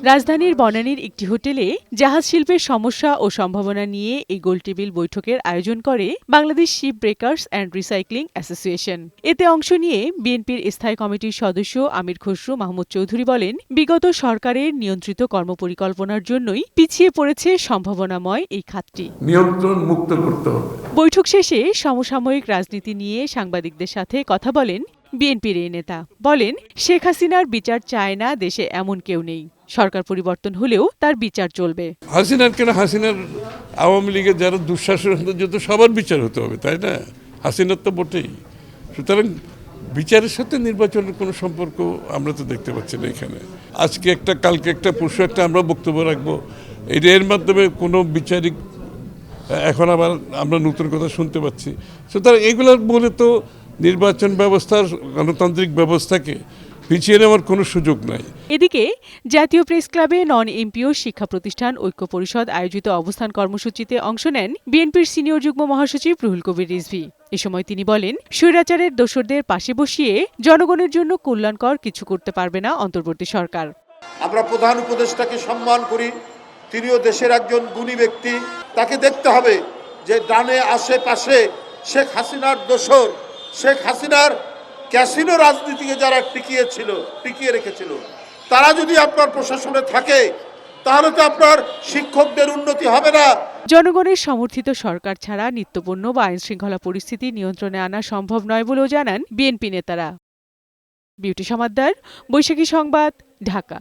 রাজধানীর বনানীর একটি হোটেলে জাহাজ শিল্পের সমস্যা ও সম্ভাবনা নিয়ে এই গোলটেবিল বৈঠকের আয়োজন করে Bangladesh ship breakers and recycling association. এতে অংশ নিয়ে বিএনপির স্থায়ী কমিটির সদস্য আমির খসরু মাহমুদ চৌধুরী বলেন, বিগত সরকারের নিয়ন্ত্রিত কর্মপরিকল্পনার জন্যই পিছিয়ে পড়েছে সম্ভাবনাময় এই খাতটি। নিয়ন্ত্রণ মুক্ত করতে হবে। বৈঠক শেষে সমসাময়িক রাজনীতি নিয়ে সাংবাদিকদের সাথে কথা বলেন বিএনপির এই নেতা। বলেন, শেখ হাসিনার বিচার চায় না দেশে এমন কেউ নেই। সরকার পরিবর্তন হলেও তার বিচার চলবে। হাসিনার আওয়ামী লীগের যারা দুঃশাসন যত সবার বিচার হতে হবে, তাই না? হাসিনার তো বটেই। সুতরাং বিচারের সাথে নির্বাচনের কোনো সম্পর্ক আমরা তো দেখতে পাচ্ছি না এখানে। আজকে একটা, কালকে একটা, পরশু একটা আমরা বক্তব্য রাখবো, এর মাধ্যমে কোনো বিচারিক এখন আবার আমরা নতুন কথা শুনতে পাচ্ছি। সুতরাং এগুলোর বলে তো নির্বাচন ব্যবস্থার গণতান্ত্রিক ব্যবস্থাকে পিছিয়ে নেওয়ার কোনো সুযোগ নাই। এদিকে জাতীয় প্রেস ক্লাবে নন এমপিও শিক্ষা প্রতিষ্ঠান ঐক্য পরিষদ আয়োজিত অবস্থান কর্মসূচিতে অংশ নেন বিএনপির সিনিয়র যুগ্ম মহাসচিব রুহুল কবির রিজভী। এ সময় তিনি বলেন, স্বৈরাচারের দোসরদের পাশে বসিয়ে জনগণের জন্য কল্যাণকর কিছু করতে পারবে না অন্তর্বর্তী সরকার। আমরা প্রধান উপদেষ্টাকে সম্মান করি, তিনিও দেশের একজন গুণী ব্যক্তি। তাকে দেখতে হবে যে ডানে আশেপাশে শেখ হাসিনার দোসর, শেখ হাসিনার ক্যাসিনো রাজনীতিকে যারা টিকিয়ে রেখেছিল, তারা যদি আপনার প্রশাসনে থাকে তাহলে তো আপনার শিক্ষকদের উন্নতি হবে না। জনগণের সমর্থিত সরকার ছাড়া নিত্যপণ্য বা আইনশৃঙ্খলা পরিস্থিতি নিয়ন্ত্রণে আনা সম্ভব নয় বলেও জানান বিএনপি নেতারা। বিউটি সমাদ্দার, বৈশাখী সংবাদ, ঢাকা।